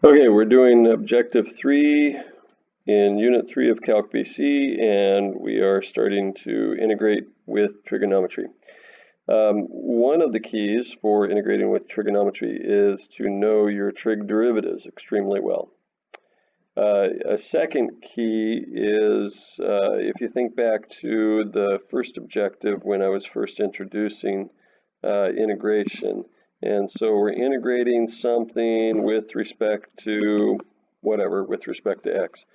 Okay, we're doing Objective 3 in Unit 3 of Calc BC, and we are starting to integrate with trigonometry. One of the keys for integrating with trigonometry is to know your trig derivatives extremely well. A second key is, if you think back to the first objective when I was first introducing integration, and so we're integrating something with respect to whatever, with respect to x.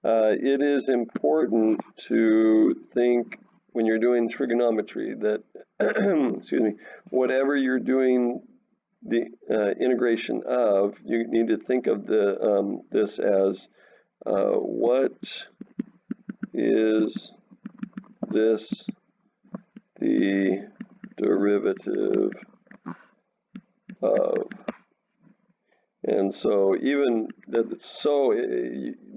It is important to think when you're doing trigonometry that, excuse me, whatever you're doing the integration of, you need to think of this as what is this the derivative of? And so even that, so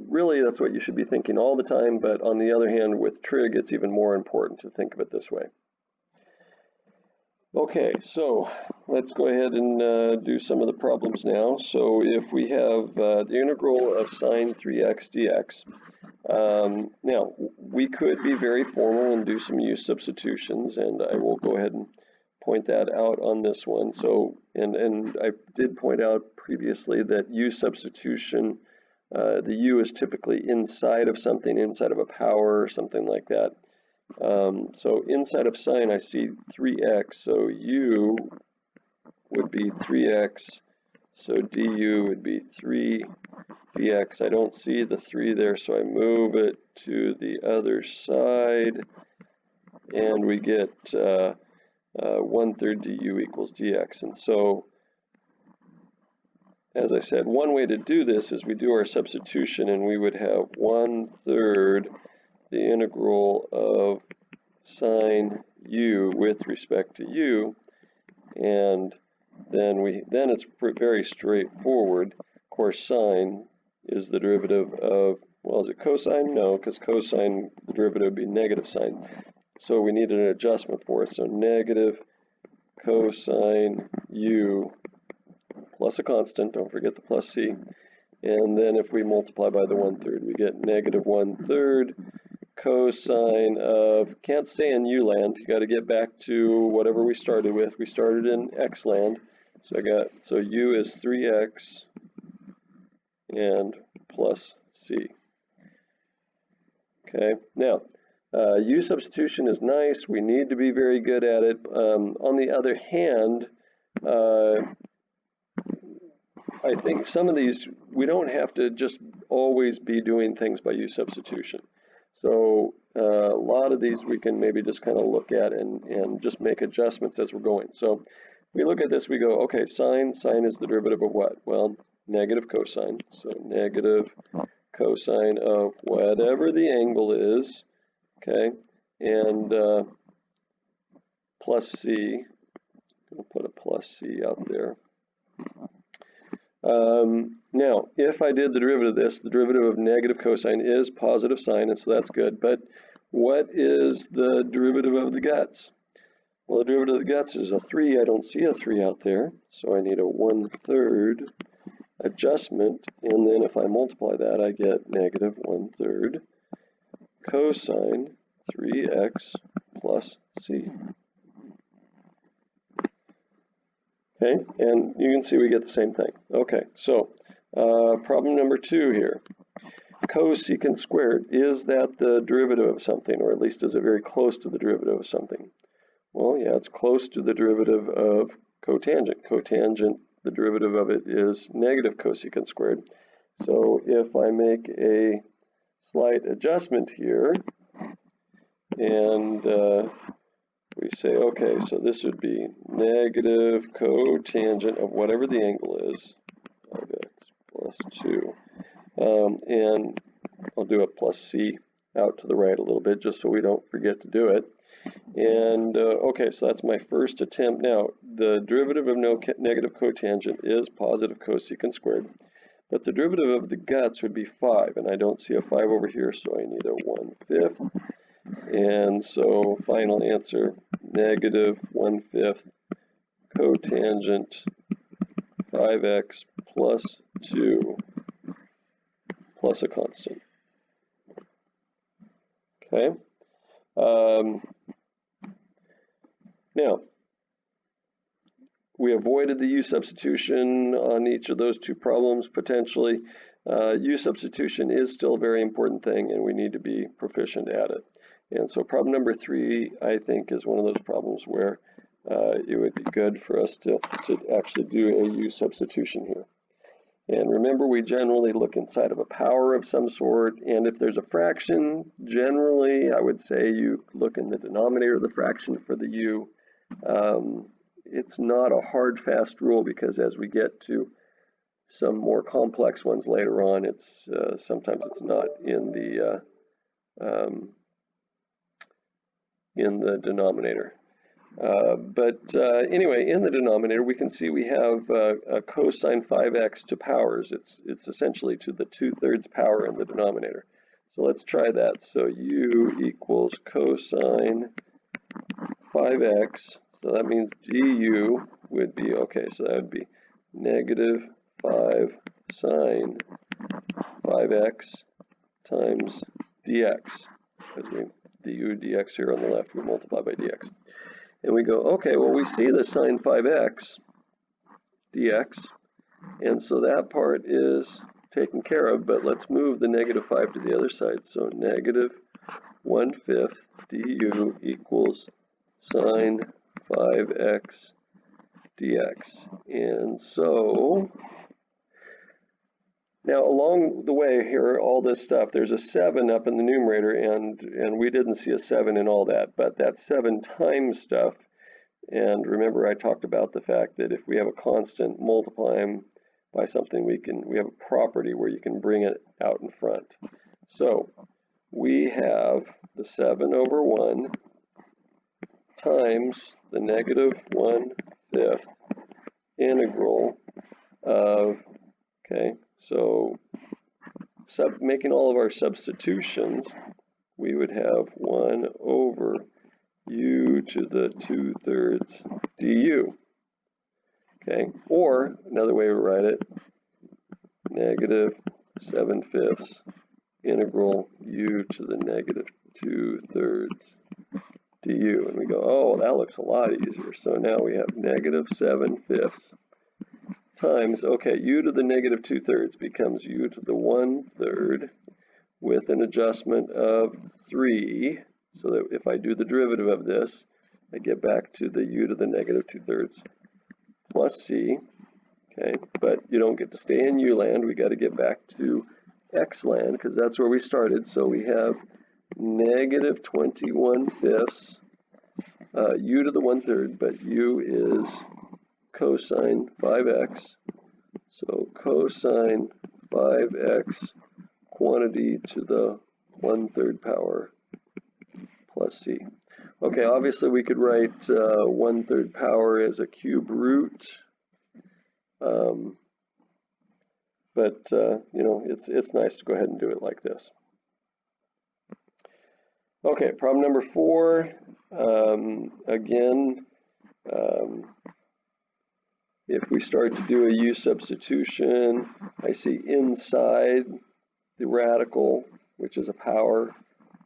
really that's what you should be thinking all the time, but on the other hand with trig it's even more important to think of it this way. Okay, so let's go ahead and do some of the problems now. So if we have the integral of sine 3x dx, now we could be very formal and do some U substitutions, and I will go ahead and point that out on this one. So, and I did point out previously that U substitution, the U is typically inside of something, inside of a power or something like that. So inside of sine I see 3x, so U would be 3x, so du would be 3 dx. I don't see the 3 there, so I move it to the other side, and we get 1/3 du equals dx. And so, as I said, one way to do this is we do our substitution, and we would have 1/3 the integral of sine u with respect to u, and then it's very straightforward. Of course, sine is the derivative of, well, is it cosine? No, because cosine, the derivative would be negative sine. So we need an adjustment for it. So negative cosine u plus a constant, don't forget the plus c. And then if we multiply by the 1/3, we get negative 1/3 cosine of, can't stay in u land, you got to get back to whatever we started with. We started in x land. So u is 3x and plus c. Okay, now U substitution is nice. We need to be very good at it. On the other hand, I think some of these, we don't have to just always be doing things by U substitution. So a lot of these we can maybe just kind of look at and just make adjustments as we're going. So we look at this, we go, okay, sine is the derivative of what? Well, negative cosine. So negative cosine of whatever the angle is. Okay, and plus c, I'll put a plus c out there. Now, if I did the derivative of this, the derivative of negative cosine is positive sine, and so that's good. But what is the derivative of the guts? Well, the derivative of the guts is a 3. I don't see a 3 out there, so I need a 1/3 adjustment, and then if I multiply that, I get negative 1/3 cosine 3x plus c. Okay, and you can see we get the same thing. Okay, so problem number 2 here. Cosecant squared, is that the derivative of something, or at least is it very close to the derivative of something? Well, yeah, it's close to the derivative of cotangent. Cotangent, the derivative of it is negative cosecant squared. So if I make a slight adjustment here, and we say, okay, so this would be negative cotangent of whatever the angle is, 5x plus 2. And I'll do a plus c out to the right a little bit just so we don't forget to do it. And okay, so that's my first attempt. Now, the derivative of negative cotangent is positive cosecant squared, but the derivative of the guts would be 5, and I don't see a 5 over here, so I need a 1/5. And so final answer, negative 1/5 cotangent 5x plus 2 plus a constant. Okay. Now, we avoided the U substitution on each of those two problems potentially. U substitution is still a very important thing, and we need to be proficient at it. And so problem number 3, I think, is one of those problems where it would be good for us to actually do a U substitution here. And remember, we generally look inside of a power of some sort, and if there's a fraction, generally I would say you look in the denominator of the fraction for the U. It's not a hard, fast rule, because as we get to some more complex ones later on, it's sometimes it's not in the denominator. Anyway, in the denominator, we can see we have a cosine 5x to powers. It's essentially to the 2/3 power in the denominator. So let's try that. So u equals cosine 5x. So that means du would be, okay, so that would be negative 5 sine 5x times dx. Because we du dx here on the left, we multiply by dx. And we go, okay, well, we see the sine 5x dx, and so that part is taken care of, but let's move the negative 5 to the other side. So negative 1/5 du equals sine 5x dx. And so now along the way here, all this stuff, there's a 7 up in the numerator, and we didn't see a 7 in all that, but that 7 times stuff, and remember I talked about the fact that if we have a constant, multiply them by something, we have a property where you can bring it out in front. So we have the 7 over 1 times the negative 1/5 integral of, okay, so making all of our substitutions, we would have 1 over u to the 2/3 du. Okay, or another way to write it, negative 7/5 integral u to the negative 2/3 du. And we go, oh, that looks a lot easier. So now we have negative 7/5 times, okay, u to the negative 2/3 becomes u to the 1/3 with an adjustment of 3, so that if I do the derivative of this, I get back to the u to the negative 2/3 plus c. Okay, but you don't get to stay in u land, we got to get back to x land, because that's where we started. So we have negative 21/5 u to the 1/3, but u is cosine 5x, so cosine 5x quantity to the 1/3 power plus c. Okay, obviously we could write 1/3 power as a cube root, but you know, it's nice to go ahead and do it like this. Okay, problem number 4. Again, if we start to do a U substitution, I see inside the radical, which is a power,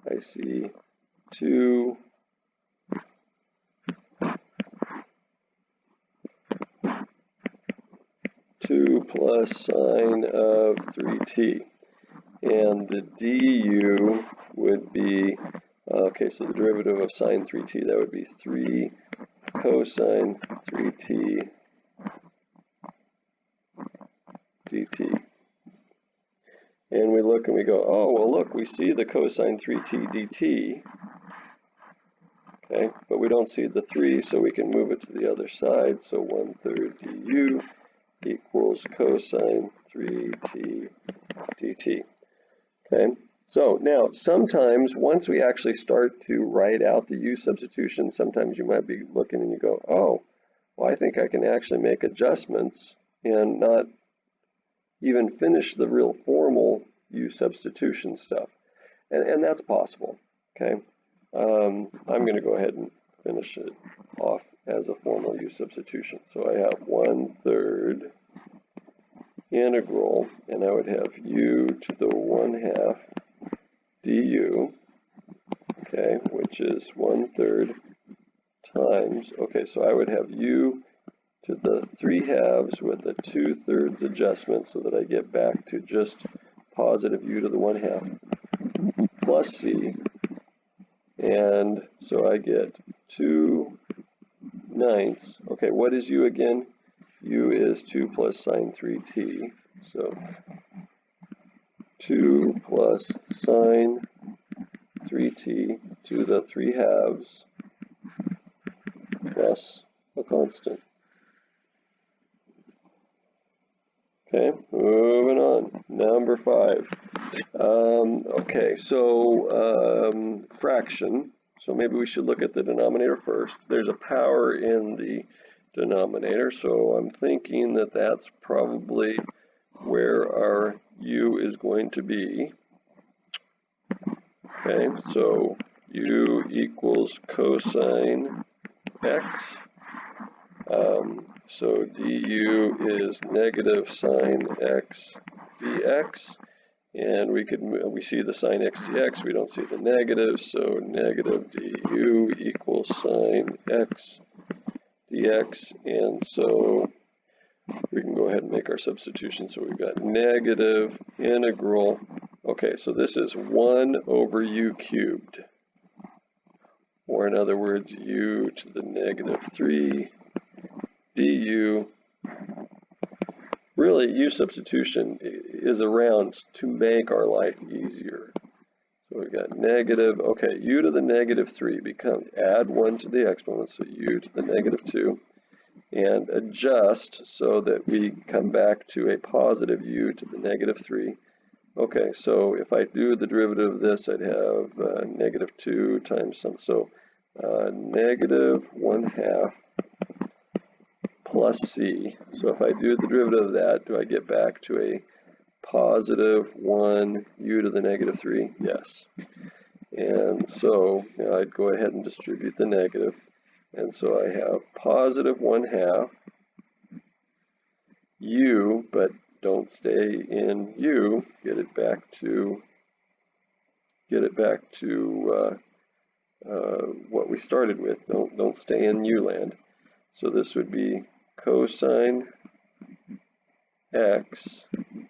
I see 2 plus sine of 3t. And the du would be, okay, so the derivative of sine 3t, that would be 3 cosine 3t dt. And we look and we go, oh, well, look, we see the cosine 3t dt. Okay, but we don't see the 3, so we can move it to the other side. So 1/3 du equals cosine 3t dt. Okay, so now sometimes once we actually start to write out the U substitution, sometimes you might be looking and you go, oh, well, I think I can actually make adjustments and not even finish the real formal U substitution stuff. And that's possible. Okay, I'm going to go ahead and finish it off as a formal U substitution. So I have 1/3 integral, and I would have u to the 1/2 du, okay, which is 1/3 times, okay, so I would have u to the 3/2 with a 2/3 adjustment so that I get back to just positive u to the 1/2 plus c, and so I get 2/9. Okay, what is u again? U is 2 plus sine 3t, so 2 plus sine 3t to the 3/2 plus a constant. Okay, moving on. Number 5. Okay, so fraction. So maybe we should look at the denominator first. There's a power in the denominator, so I'm thinking that that's probably where our u is going to be. Okay, so u equals cosine x. So du is negative sine x dx, and we see the sine x dx, we don't see the negative, so negative du equals sine x dx, and so we can go ahead and make our substitution. So we've got negative integral, okay, so this is 1 over u cubed, or in other words, u to the negative 3 du. Really, U substitution is around to make our life easier. So we've got negative, okay, u to the negative 3 add 1 to the exponent, so u to the negative 2, and adjust so that we come back to a positive u to the negative 3. Okay, so if I do the derivative of this, I'd have negative 2 times some, so negative 1/2 plus c. So if I do the derivative of that, do I get back to a positive 1 u to the negative 3? Yes. And so now I'd go ahead and distribute the negative. And so I have positive 1/2 u, but don't stay in u. Get it back to what we started with. Don't stay in u land. So this would be cosine x to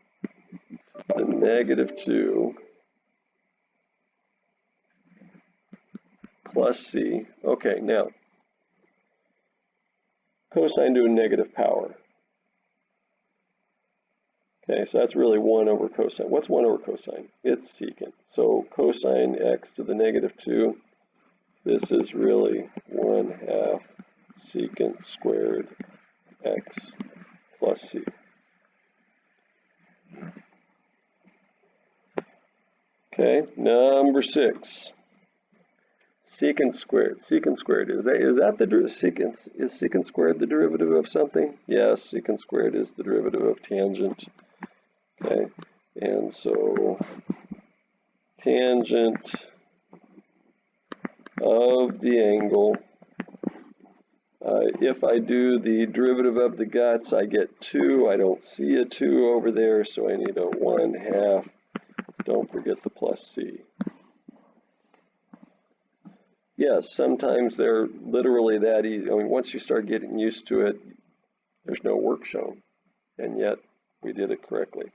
the negative 2 plus c. Okay, now cosine to a negative power. Okay, so that's really 1 over cosine. What's 1 over cosine? It's secant. So cosine x to the negative 2, this is really 1/2 secant squared x plus c. Okay, number 6. Secant squared. Secant squared. Is secant squared the derivative of something? Yes, secant squared is the derivative of tangent. Okay, and so tangent of the angle. If I do the derivative of the guts, I get 2. I don't see a 2 over there, so I need a 1/2. Don't forget the plus c. Yes, sometimes they're literally that easy. I mean, once you start getting used to it, there's no work shown, and yet we did it correctly.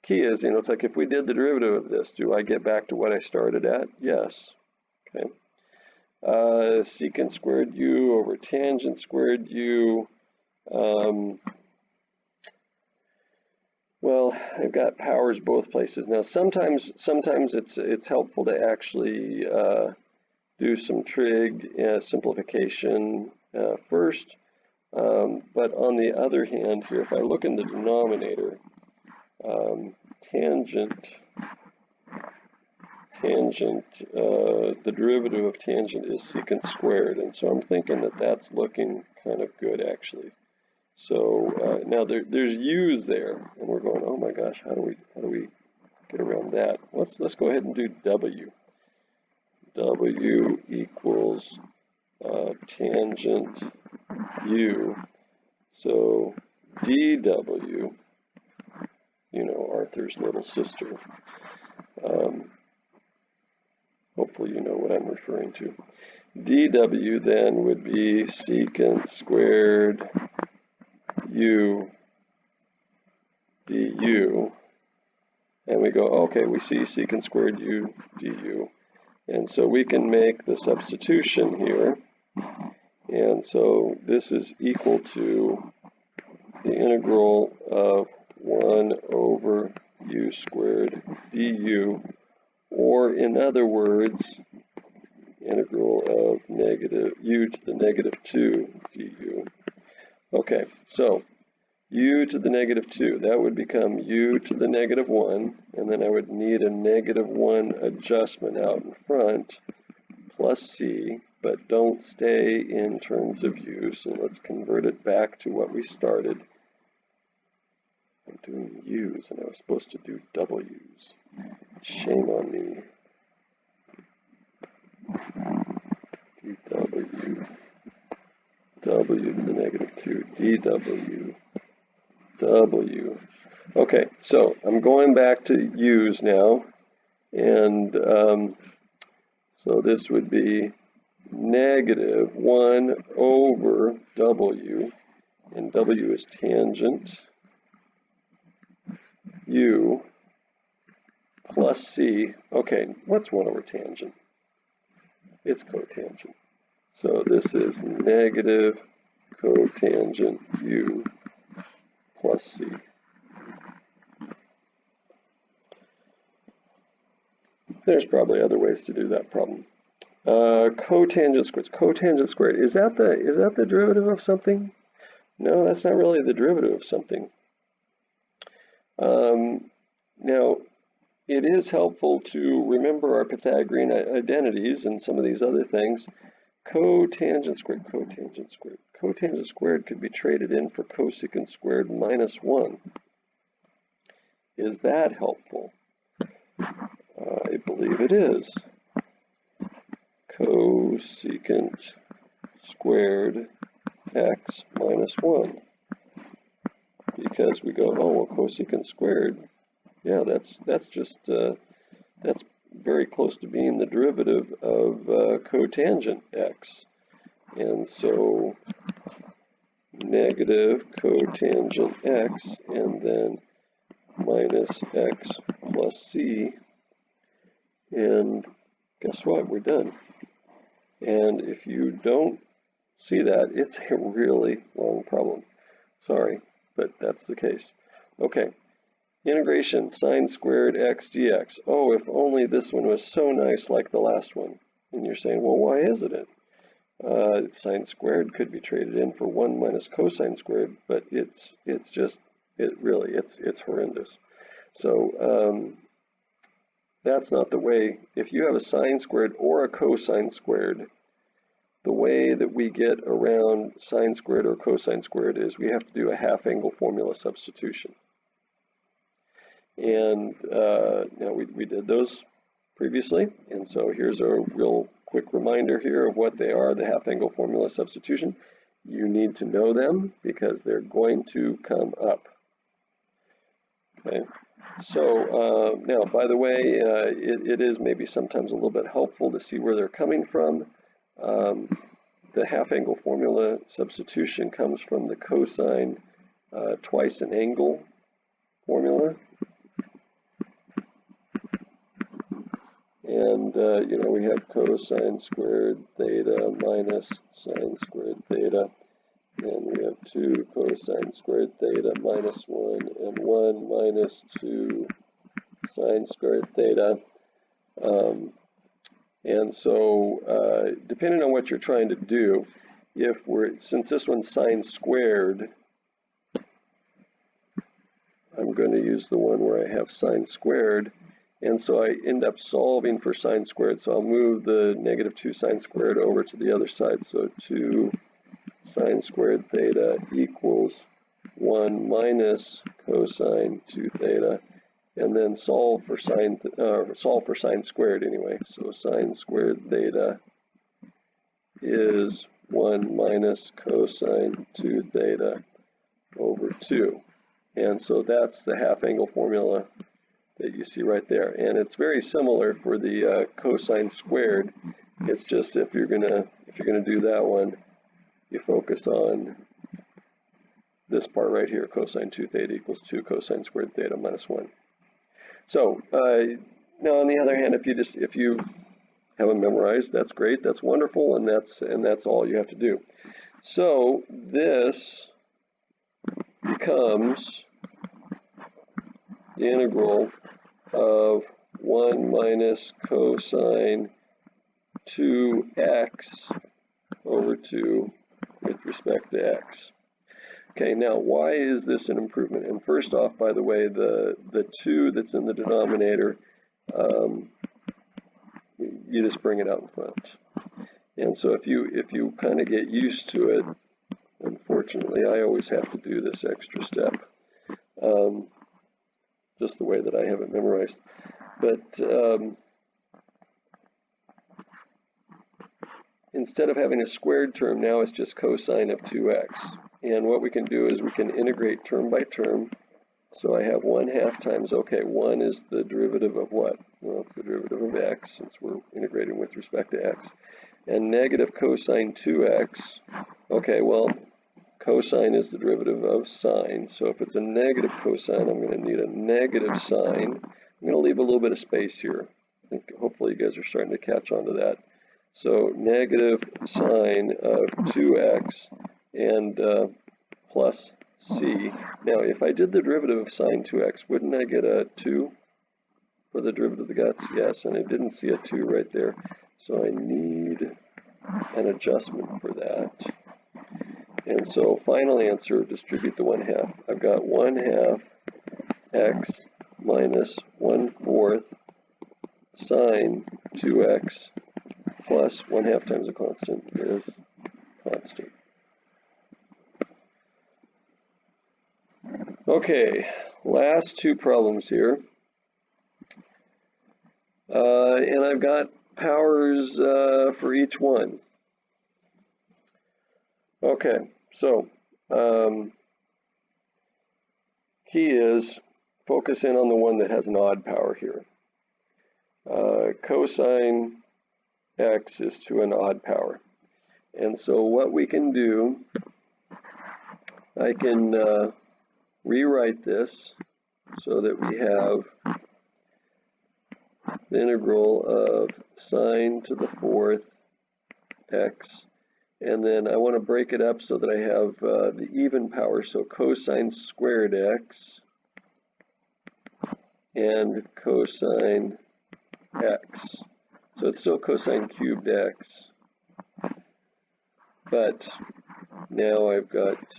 Key is, it's like if we did the derivative of this, do I get back to what I started at? Yes. Okay. Secant squared u over tangent squared u. Well, I've got powers both places. Now, sometimes it's helpful to actually do some trig simplification first. But on the other hand, here, if I look in the denominator, the derivative of tangent is secant squared, and so I'm thinking that that's looking kind of good actually. So now there's u's there, and we're going, oh my gosh, how do we get around that? Let's go ahead and do w. W equals tangent u, so dw you know, Arthur's little sister. Hopefully you know what I'm referring to. dw then would be secant squared u du. And we go, okay, we see secant squared u du. And so we can make the substitution here. And so this is equal to the integral of 1 over u squared du, or in other words, integral of negative u to the negative 2 du. Okay, so u to the negative 2, that would become u to the negative 1, and then I would need a negative 1 adjustment out in front, plus c, but don't stay in terms of u, so let's convert it back to what we started. I'm doing u's, and I was supposed to do w's. Shame on me. dw, w to the negative 2, dw, w. Okay, so I'm going back to u's now, and so this would be negative 1 over w, and w is tangent, u, plus c. Okay, what's 1 over tangent? It's cotangent. So this is negative cotangent u plus c. There's probably other ways to do that problem. Cotangent squared. Cotangent squared. Is that the derivative of something? No, that's not really the derivative of something. Now, it is helpful to remember our Pythagorean identities and some of these other things. Cotangent squared, cotangent squared. Cotangent squared could be traded in for cosecant squared minus 1. Is that helpful? I believe it is. Cosecant squared x minus 1. Because we go, oh, well, cosecant squared, yeah, that's just, that's very close to being the derivative of cotangent x. And so negative cotangent x, and then minus x plus c, and guess what, we're done. And if you don't see that, it's a really long problem. Sorry, but that's the case. Okay, integration sine squared x dx. Oh, if only this one was so nice like the last one. And you're saying, well, why isn't it? Sine squared could be traded in for 1 minus cosine squared, but it's horrendous. So that's not the way. If you have a sine squared or a cosine squared, the way that we get around sine squared or cosine squared is we have to do a half angle formula substitution. And now we did those previously, and so here's a real quick reminder here of what they are, the half angle formula substitution. You need to know them because they're going to come up. Okay. So now, by the way, it is maybe sometimes a little bit helpful to see where they're coming from. The half angle formula substitution comes from the cosine twice an angle formula. And, you know, we have cosine squared theta minus sine squared theta. And we have 2 cosine squared theta minus 1, and 1 minus 2 sine squared theta. And so, depending on what you're trying to do, since this one's sine squared, I'm going to use the one where I have sine squared. And so I end up solving for sine squared. So I'll move the negative 2 sine squared over to the other side. So 2 sine squared theta equals 1 minus cosine 2 theta. And then solve for sine squared anyway. So sine squared theta is 1 minus cosine 2 theta over 2. And so that's the half angle formula that you see right there. And it's very similar for the cosine squared. It's just if you're gonna do that one, you focus on this part right here, cosine 2 theta equals 2 cosine squared theta minus 1. So now on the other hand, if you haven't memorized, that's great, that's wonderful, and that's all you have to do. So this becomes the integral of 1 minus cosine 2x over 2 with respect to x. Okay, now why is this an improvement? And first off, by the way, the 2 that's in the denominator, you just bring it out in front. And so if you kind of get used to it, unfortunately, I always have to do this extra step, just the way that I have it memorized. But instead of having a squared term, now it's just cosine of 2x. And what we can do is we can integrate term by term. So I have 1/2 times, okay, 1 is the derivative of what? Well, it's the derivative of x, since we're integrating with respect to x. And negative cosine 2x, okay, well, cosine is the derivative of sine. So if it's a negative cosine, I'm going to need a negative sine. I'm going to leave a little bit of space here. I think hopefully you guys are starting to catch on to that. So negative sine of 2x and plus c. Now, if I did the derivative of sine 2x, wouldn't I get a 2 for the derivative of the guts? Yes, and I didn't see a 2 right there. So I need an adjustment for that. And so final answer, distribute the 1/2. I've got 1/2 x minus 1/4 sine 2x plus 1/2 times a constant is constant. Okay, last two problems here. And I've got powers for each one. Okay, so key is focus in on the one that has an odd power here. Cosine x is to an odd power. And so what we can do, I can rewrite this so that we have the integral of sine to the 4th x, and then I want to break it up so that I have the even power, so cosine squared x and cosine x. So it's still cosine cubed x, but now I've got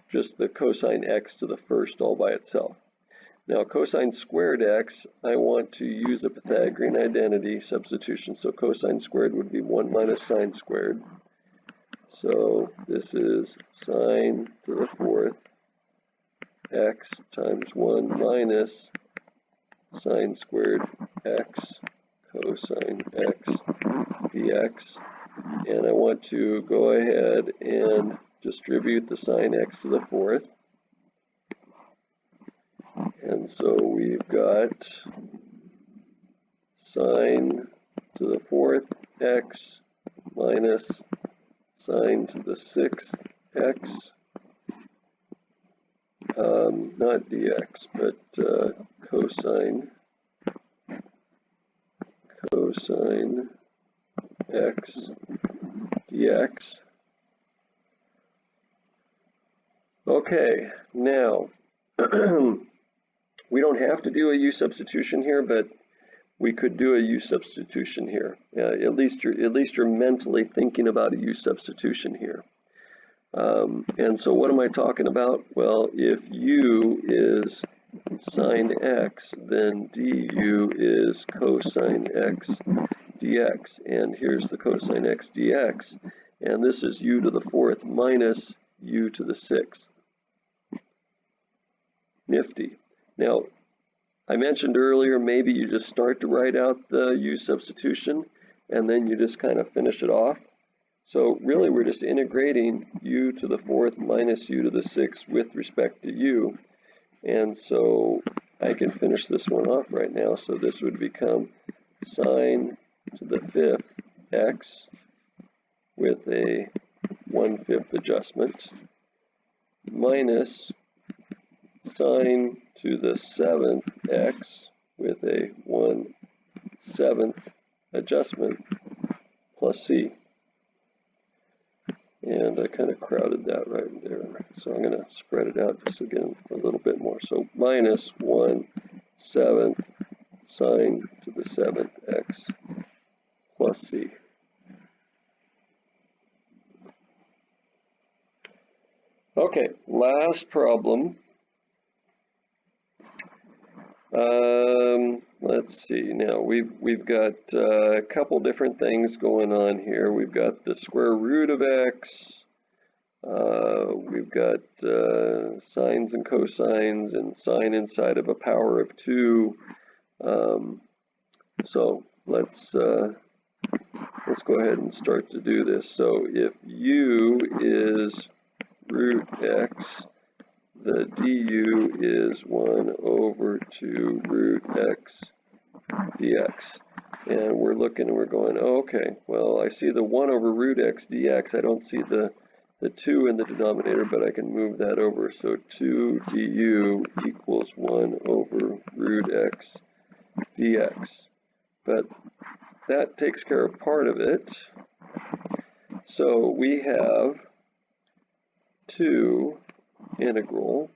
just the cosine x to the first all by itself. Now cosine squared x, I want to use a Pythagorean identity substitution, so cosine squared would be 1 minus sine squared. So this is sine to the 4th x times 1 minus sine squared x cosine x dx. And I want to go ahead and distribute the sine x to the 4th. And so we've got sine to the 4th x minus sine to the 6th x, not dx, but cosine x dx. Okay, now we don't have to do a U substitution here, but we could do a U substitution here. At least you're mentally thinking about a U substitution here. And so what am I talking about? Well, if U is sine x, then du is cosine x dx. And here's the cosine x dx. And this is u to the 4th minus u to the 6th. Nifty. Now, I mentioned earlier, maybe you just start to write out the U substitution, and then you just kind of finish it off. So really we're just integrating u to the fourth minus u to the sixth with respect to u. And so I can finish this one off right now. So this would become sine to the fifth x with a 1/5 adjustment minus sine to the seventh x with a 1/7 adjustment plus c. And I kind of crowded that right there. So I'm going to spread it out just again a little bit more. So minus 1/7 sine to the seventh x plus c. Okay, last problem. Let's see. Now we've got a couple different things going on here. We've got the square root of x. We've got sines and cosines and sine inside of a power of 2. So let's go ahead and start to do this. So if u is root x, the du is 1/2 root x dx. And we're looking and we're going, oh, okay, well, I see the 1/root x dx. I don't see the 2 in the denominator, but I can move that over. So 2 du equals 1/root x dx. But that takes care of part of it. So we have 2 integral.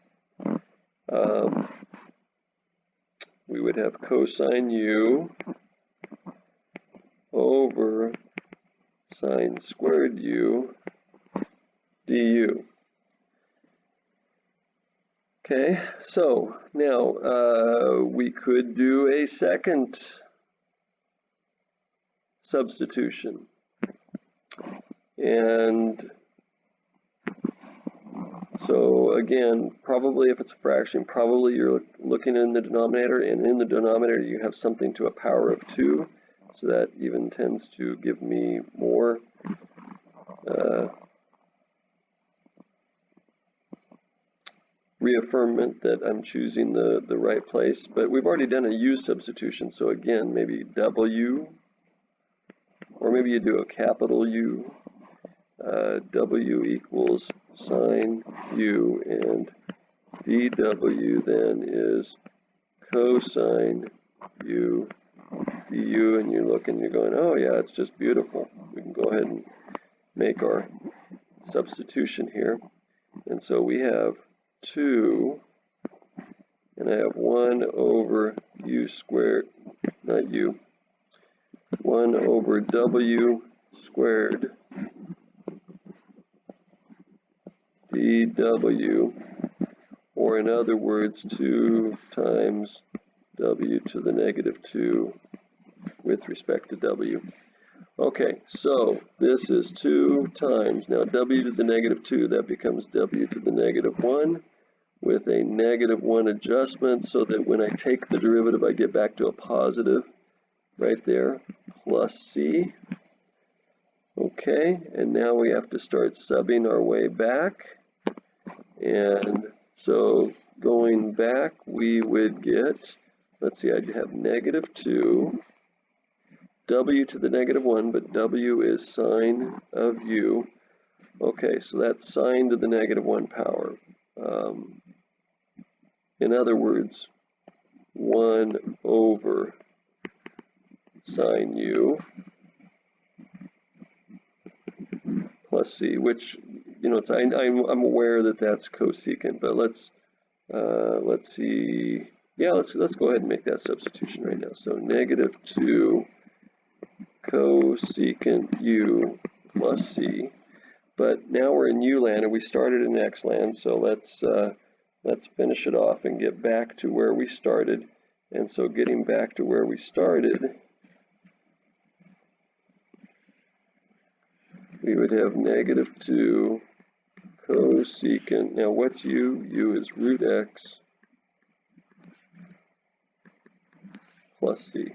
We would have cosine u over sine squared u du. Okay, so now we could do a second substitution. And so again, probably if it's a fraction, probably you're looking in the denominator, and in the denominator you have something to a power of 2. So that even tends to give me more reaffirmment that I'm choosing the right place. But we've already done a u substitution, so again, maybe w, or maybe you do a capital U. W equals sine u, and dw then is cosine u du, and you look and you're going, oh yeah, it's just beautiful. We can go ahead and make our substitution here. And so we have 2, and I have 1/u squared, not u, 1/w squared dw, or in other words, 2 times w to the negative 2 with respect to w. Okay, so this is 2 times, now w to the negative 2, that becomes w to the negative 1 with a negative 1 adjustment, so that when I take the derivative I get back to a positive right there, plus c. Okay, and now we have to start subbing our way back. And so going back, we would get, let's see, I'd have negative 2, w to the negative 1, but w is sine of u. Okay, so that's sine to the negative 1 power. In other words, 1/sine u plus c, which, you know, I'm aware that that's cosecant, but let's see. Yeah, let's go ahead and make that substitution right now. So negative 2 cosecant u plus c. But now we're in u land, and we started in x land. So let's finish it off and get back to where we started. And so getting back to where we started, we would have negative 2 cosecant. Now what's u? U is root x plus c.